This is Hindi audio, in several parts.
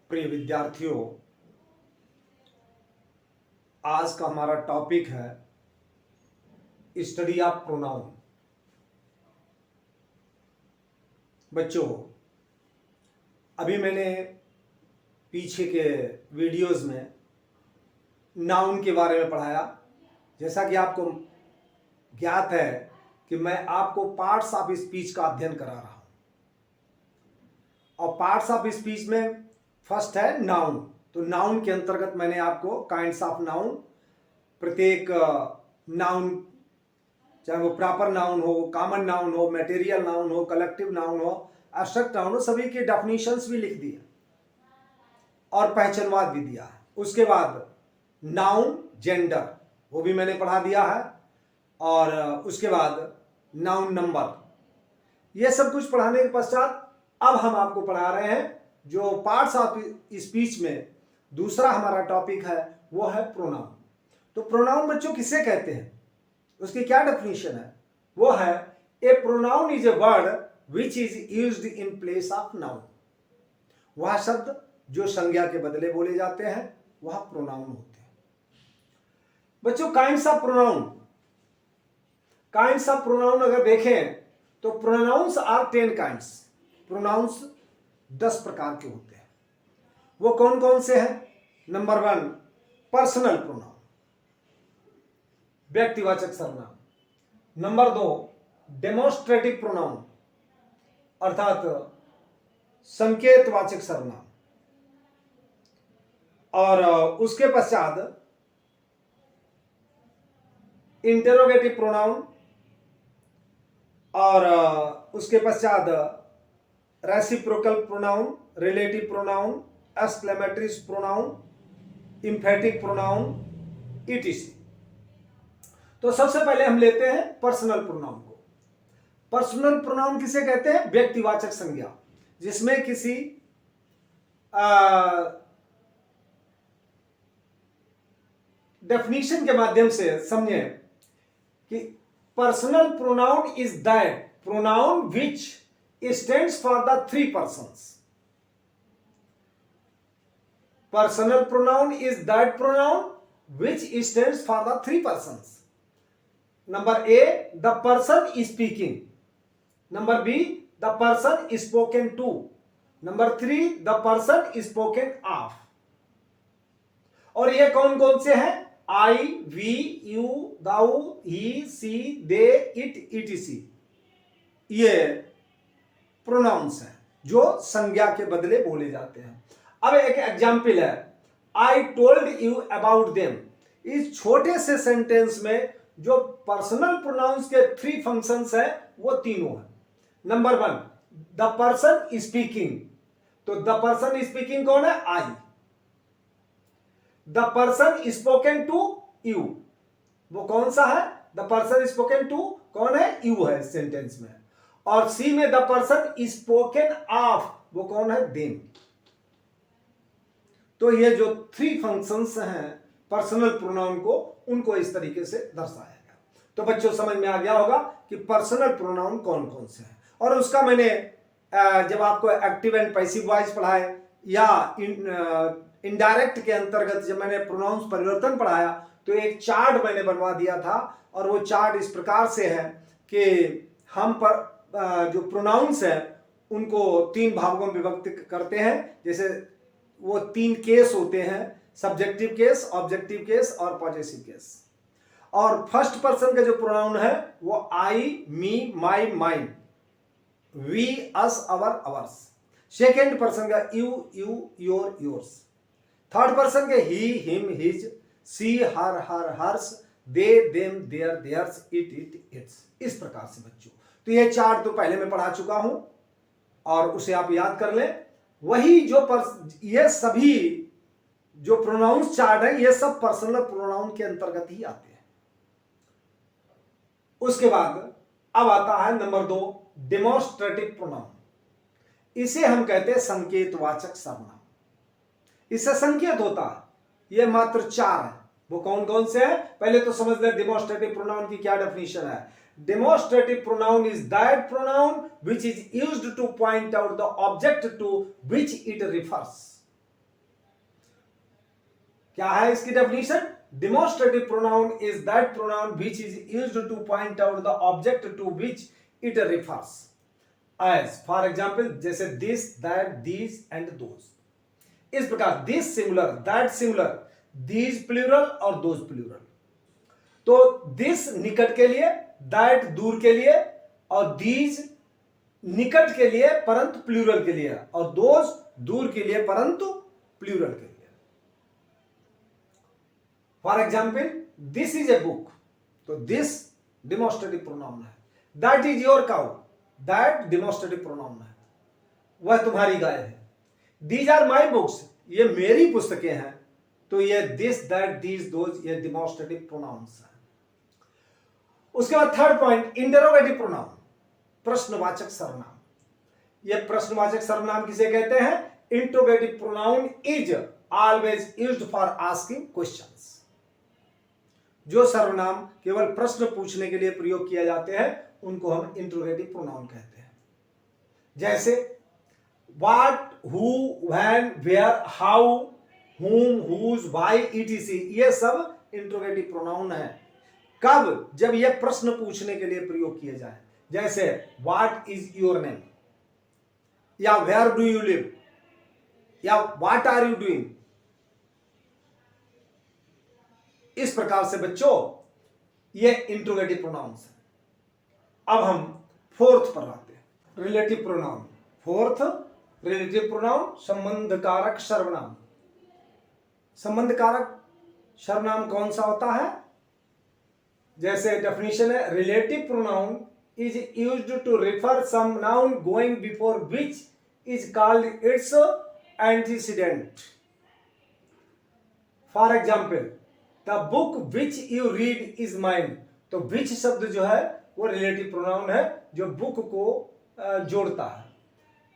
प्रिय विद्यार्थियों, आज का हमारा टॉपिक है स्टडी ऑफ प्रोनाउन। बच्चों, अभी मैंने पीछे के वीडियोस में नाउन के बारे में पढ़ाया। जैसा कि आपको ज्ञात है कि मैं आपको पार्ट्स ऑफ स्पीच का अध्ययन करा रहा हूं, और पार्ट्स ऑफ स्पीच में फर्स्ट है नाउन। तो नाउन के अंतर्गत मैंने आपको काइंड्स ऑफ नाउन, प्रत्येक नाउन, चाहे वो प्रॉपर नाउन हो, कॉमन नाउन हो, मटेरियल नाउन हो, कलेक्टिव नाउन हो, एब्स्ट्रैक्ट नाउन हो, सभी के डेफिनेशंस भी लिख दिए और पहचानवाद भी दिया है। उसके बाद नाउन जेंडर, वो भी मैंने पढ़ा दिया है, और उसके बाद नाउन नंबर। ये सब कुछ पढ़ाने के पश्चात अब हम आपको पढ़ा रहे हैं जो पार्ट्स ऑफ स्पीच में दूसरा हमारा टॉपिक है, वो है प्रोनाउन। तो प्रोनाउन बच्चों किसे कहते हैं, उसकी क्या डेफिनेशन है? वो है a pronoun is a word which is used in place of noun. वह शब्द जो संज्ञा के बदले बोले जाते हैं वह प्रोनाउन होते हैं। बच्चों, kinds of pronoun, kinds of pronoun अगर देखें तो प्रोनाउंस आर 10 काइंड्स। प्रोनाउंस 10 प्रकार के होते हैं। वो कौन कौन से हैं? नंबर 1 पर्सनल प्रोनाउन, व्यक्तिवाचक सर्वनाम। नंबर 2 डेमोन्स्ट्रेटिव प्रोनाउन, अर्थात संकेतवाचक सर्वनाम। और उसके पश्चात इंटेरोगेटिव प्रोनाउन, और उसके पश्चात reciprocal pronoun, relative pronoun, exclamatory pronoun, emphatic pronoun, etc. तो सबसे पहले हम लेते हैं पर्सनल प्रोनाउन को। पर्सनल प्रोनाउन किसे कहते हैं? व्यक्तिवाचक संज्ञा, जिसमें किसी डेफिनेशन के माध्यम से समझे कि personal pronoun is that pronoun which stands for the 3 persons. Personal pronoun is that pronoun which stands for the 3 persons. Number A, the person is speaking. Number B, the person is spoken to. Number 3, the person is spoken of. और ये कौन कौन से हैं? I, we, you, thou, he, she, they, it, etc. ये प्रोनाउंस हैं जो संज्ञा के बदले बोले जाते हैं। अब एक एग्जाम्पल है, I told you about them. इस छोटे से सेंटेंस में जो पर्सनल प्रोनाउंस के 3 फंक्शंस हैं वो तीनों हैं। Number 1 the person speaking. तो द पर्सन स्पीकिंग कौन है? I. The person spoken to you, वो कौन सा है? द पर्सन स्पोकन टू कौन है? यू है इस सेंटेंस में। और सी में द पर्सन स्पोकन ऑफ, वो कौन है? देम। तो ये जो 3 फंक्शंस हैं पर्सनल प्रोनाउन को, उनको इस तरीके से दर्शाया गया। तो बच्चों समझ में आ गया होगा कि पर्सनल प्रोनाउन कौन कौन से हैं। और उसका मैंने जब आपको एक्टिव एंड पैसिव वॉइस पढ़ाए या इनडायरेक्ट के अंतर्गत जब मैंने प्रोनाउंस परिवर्तन पढ़ाया तो एक चार्ट मैंने बनवा दिया था, और वो चार्ट इस प्रकार से है कि हम पर जो प्रोनाउंस है उनको 3 भागों में विभक्त करते हैं। जैसे वो 3 केस होते हैं, सब्जेक्टिव केस, ऑब्जेक्टिव केस और पॉजेसिव केस। और फर्स्ट पर्सन का जो प्रोनाउन है वो I, me, my, mine, we, us, our, ours. Second person का you, you, your, yours. Third person के he, him, his, she, her, hers, they, them, their, theirs, it, its. इस प्रकार से बच्चों, तो ये चार्ट तो पहले मैं पढ़ा चुका हूं और उसे आप याद कर लें। वही जो ये सभी जो प्रोनाउंस चार्ट है ये सब पर्सनल प्रोनाउन के अंतर्गत ही आते हैं। उसके बाद अब आता है नंबर 2 डेमोन्स्ट्रेटिव प्रोनाउन। इसे हम कहते हैं संकेतवाचक सर्वनाम। इससे संकेत होता है। ये मात्र 4 है। वो कौन कौन से हैं? पहले तो समझ लें डेमोन्स्ट्रेटिव प्रोनाउन की क्या डेफिनेशन है। Demonstrative pronoun is that pronoun which is used to point out the object to which it refers. क्या है इसकी definition? Demonstrative pronoun is that pronoun which is used to point out the object to which it refers as, for example जैसे this, that, these and those. इस प्रकार this singular, that singular, these plural और दोज प्लूरल। तो दिस निकट के लिए, दैट दूर के लिए, और दीज निकट के लिए परंतु प्लूरल के लिए, और दोज दूर के लिए परंतु प्लूरल के लिए। For example this is a book, तो दिस डेमोस्ट्रेटिव प्रोनाउन है। That is your cow, that demonstrative pronoun है, वह तुम्हारी गाय है। दीज आर माई बुक्स, ये मेरी पुस्तकें हैं, तो ये दिस, दैट, दीज, दोज ये डेमोस्ट्रेटिव प्रोनाउंस हैं। उसके बाद थर्ड पॉइंट, इंटरोगेटिव प्रोनाउन, प्रश्नवाचक सर्वनाम। ये प्रश्नवाचक सर्वनाम किसे कहते हैं? Interrogative pronoun is always used for asking questions. जो सर्वनाम केवल प्रश्न पूछने के लिए प्रयोग किए जाते हैं उनको हम इंटरोगेटिव प्रोनाउन कहते हैं। जैसे what, who, when, where, how, whom, whose, why, etc. ये सब इंटरोगेटिव प्रोनाउन है। कब? जब ये प्रश्न पूछने के लिए प्रयोग किए जाए। जैसे व्हाट इज योर नेम, या वेयर डू यू लिव, या व्हाट आर यू डूइंग। इस प्रकार से बच्चों ये इंटरोगेटिव प्रोनाउंस है। अब हम फोर्थ पर आते हैं, relative pronoun. Fourth, relative pronoun, संबंध कारक सर्वनाम। संबंध कारक सर्वनाम कौन सा होता है? जैसे डेफिनेशन है, relative pronoun is used to refer some noun going before which is called its antecedent. For example the book which you read is mine. तो विच शब्द जो है वो रिलेटिव प्रोनाउन है जो बुक को जोड़ता है।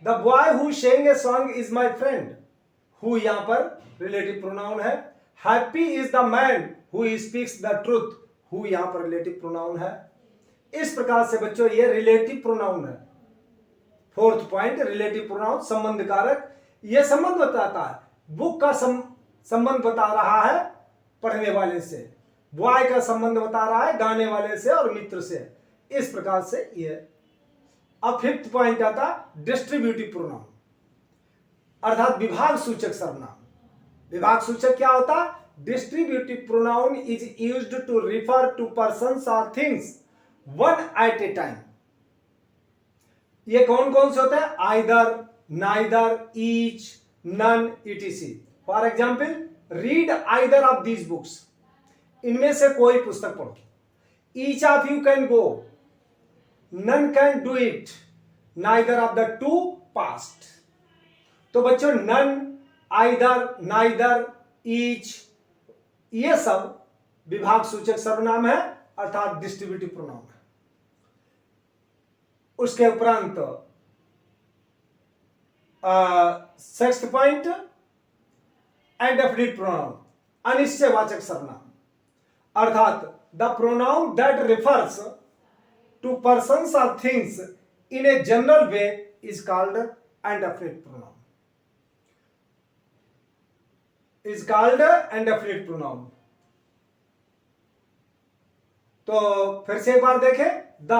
The boy who sang a song is my friend. Who यहां पर रिलेटिव प्रोनाउन है। Happy is the man who speaks the truth. Who यहां पर रिलेटिव प्रोनाउन है। इस प्रकार से बच्चों ये रिलेटिव प्रोनाउन है। फोर्थ पॉइंट, रिलेटिव प्रोनाउन संबंध कारक। ये संबंध बताता है, बुक का संबंध बता रहा है पढ़ने वाले से, बॉय का संबंध बता रहा है गाने वाले से और मित्र से। इस प्रकार से ये। अब फिफ्थ पॉइंट आता डिस्ट्रीब्यूटिव प्रोनाउन, अर्थात विभाग सूचक सर्वनाम। विभाग सूचक क्या होता है? Distributive pronoun is used to refer to persons और things one at a time. ये कौन कौन से होते हैं? Either, neither, each, none, etc. For example read either of these books. इनमें से कोई पुस्तक पढ़ो। Each of you can go, none can do it, neither of the two passed. तो बच्चों नन, आइदर, नाइदर, ईच ये सब विभाग सूचक सर्वनाम है अर्थात डिस्ट्रीब्यूटिव प्रोनाउन है। उसके उपरांत सिक्स्थ पॉइंट, इंडेफिनिट प्रोनाउन, अनिश्चयवाचक सर्वनाम, अर्थात the pronoun that refers to persons और things in a general way is called indefinite pronoun. Is called indefinite pronoun. तो फिर से एक बार देखें, the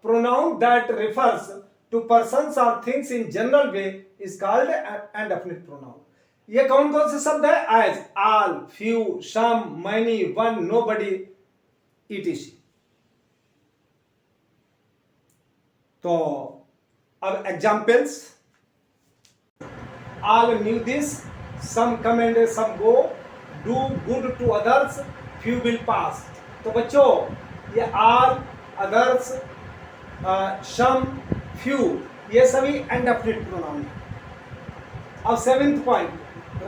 pronoun that refers to persons और things in general way is called indefinite pronoun. ये कौन कौन से शब्द है? As, all, few, some, many, one, nobody, etc. तो अब examples, all new this, some come and some go, do good to others, few will pass. तो बच्चों ये ऑल, अदर्स, सम, फ्यू ये सभी इंडेफिनिट प्रोनाउन है। अब सेवेंथ पॉइंट,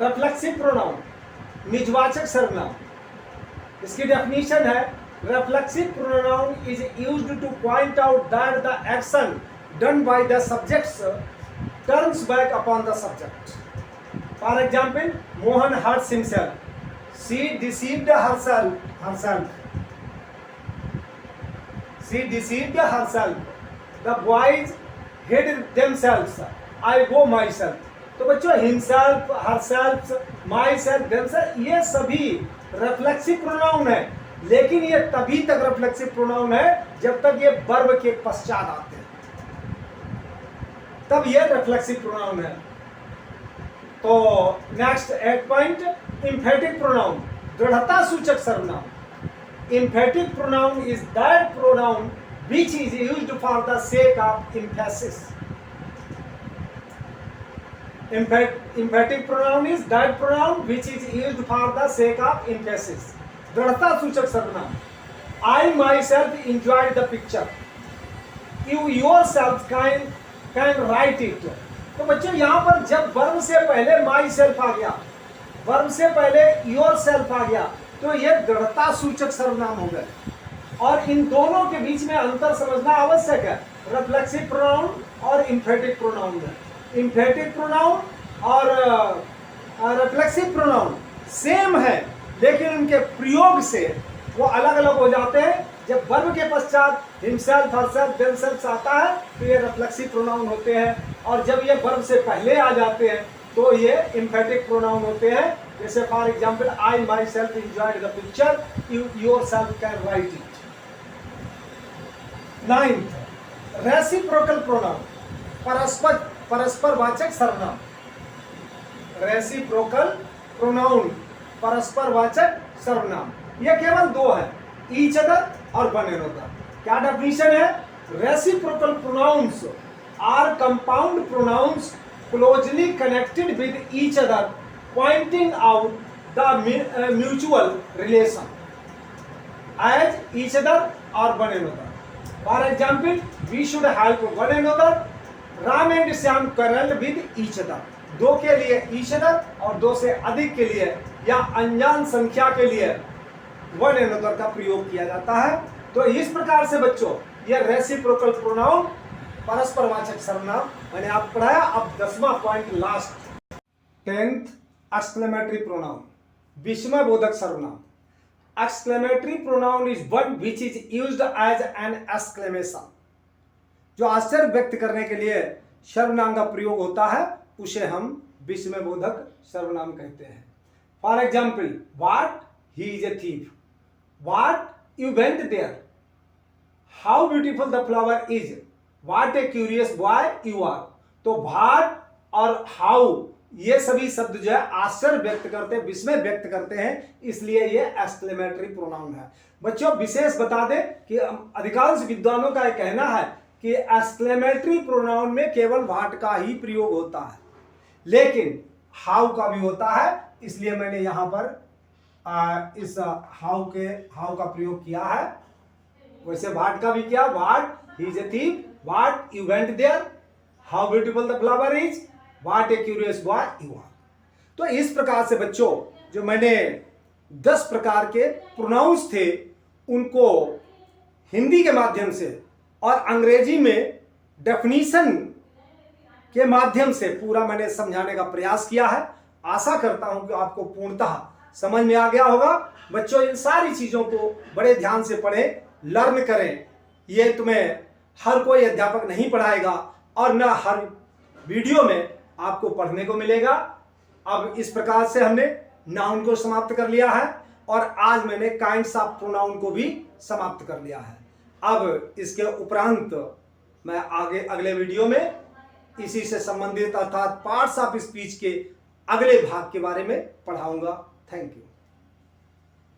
रिफ्लेक्सिव प्रोनाउन, निजवाचक सर्वनाम। इसकी डेफिनेशन है, reflexive pronoun is used to point out that the action done by the subjects turns back upon the subject. For example Mohan hurts himself, she deceived herself, she deceived herself, the boys hid themselves, I go myself। तो बच्चों himself, herself, myself, themselves, ये सभी रिफ्लेक्सिव प्रोनाउन है, लेकिन ये तभी तक रिफ्लेक्सिव प्रोनाउन है जब तक ये वर्ब के पश्चात आते हैं, तब ये रिफ्लेक्सिव प्रोनाउन है। तो नेक्स्ट 8 पॉइंट, एम्फेटिक प्रोनाउन, दृढ़ता सूचक सर्वनाम। Emphatic pronoun is that pronoun which is used for the sake of emphasis. Emphatic pronoun is that pronoun which is used for the sake of emphasis. दृढ़ता सूचक सर्वनाम। I myself enjoyed the picture. You yourself can write it. तो बच्चों यहाँ पर जब वर्ब से पहले myself आ गया, वर्ब से पहले yourself आ गया, तो यह दृढ़ता सूचक सर्वनाम हो गए। और इन दोनों के बीच में अंतर समझना आवश्यक है, रिफ्लेक्सिव प्रोनाउन और एम्फेटिक प्रोनाउन में। एम्फेटिक प्रोनाउन और रिफ्लेक्सिव प्रोनाउन सेम है, लेकिन उनके प्रयोग से वो अलग अलग हो जाते हैं। जब वर्ब के पश्चात हिमसेल्फ, हरसेल्फ, देमसेल्फ आता है तो ये रिफ्लेक्सिव प्रोनाउन होते हैं, और जब ये वर्ब से पहले आ जाते हैं तो ये एम्फेटिक प्रोनाउन होते हैं। जैसे for example, I my self enjoyed the picture, you your self can write it. 9th, reciprocal pronoun, परस्पर वाचक सर्वनाम। रेसिप्रोकल प्रोनाउन, परस्पर वाचक सर्वनाम, ये केवल दो है, ईच अदर और वन अनदर। क्या डेफिनेशन है? Reciprocal pronouns are compound pronouns closely connected with each other, pointing out the mutual relation as each other or one another. For example, we should help one another. Ram and Shyam quarreled with each other. दो के लिए each other और दो से अधिक के लिए या अनजान संख्या के लिए one another का प्रयोग किया जाता है। तो इस प्रकार से बच्चों यह रेसिप्रोकल प्रोनाउन, परस्परवाचक सर्वनाम मैंने आप पढ़ाया। अब 10वां point last, 10th, exclamatory pronoun, विस्मय बोधक सर्वनाम। Exclamatory pronoun is one which is used as an exclamation. जो आश्चर्य व्यक्त करने के लिए सर्वनाम का प्रयोग होता है उसे हम विस्मय बोधक सर्वनाम कहते हैं। For example, what, he is a thief. What, you went there. How beautiful the flower is. What a curious boy you are. तो व्हाट और हाउ ये सभी शब्द जो है आश्चर्य व्यक्त करते हैं, विस्मय व्यक्त करते हैं, इसलिए ये एक्सक्लेमेटरी प्रोनाउन है। बच्चों विशेष बता दें कि अधिकांश विद्वानों का यह कहना है कि एक्सक्लेमेटरी प्रोनाउन में केवल व्हाट का ही प्रयोग होता है, लेकिन हाउ का भी होता है, इसलिए मैंने यहां पर इस हाउ का प्रयोग किया है। वैसे व्हाट का भी किया, what, he is a thief, what, you went there, how beautiful the flower is, what a curious boy you are. तो इस प्रकार से बच्चों जो मैंने 10 प्रकार के प्रोनाउंस थे उनको हिंदी के माध्यम से और अंग्रेजी में डेफिनीशन के माध्यम से पूरा मैंने समझाने का प्रयास किया है। आशा करता हूं कि आपको पूर्णतः समझ में आ गया होगा। बच्चों इन सारी चीजों को बड़े ध्यान से पढ़ें, लर्न करें। ये तुम्हें हर कोई अध्यापक नहीं पढ़ाएगा और न हर वीडियो में आपको पढ़ने को मिलेगा। अब इस प्रकार से हमने नाउन को समाप्त कर लिया है और आज मैंने काइंड्स ऑफ प्रोनाउन को भी समाप्त कर लिया है। अब इसके उपरांत मैं आगे अगले वीडियो में इसी से संबंधित अर्थात पार्ट्स ऑफ स्पीच के अगले भाग के बारे में पढ़ाऊंगा। Thank you.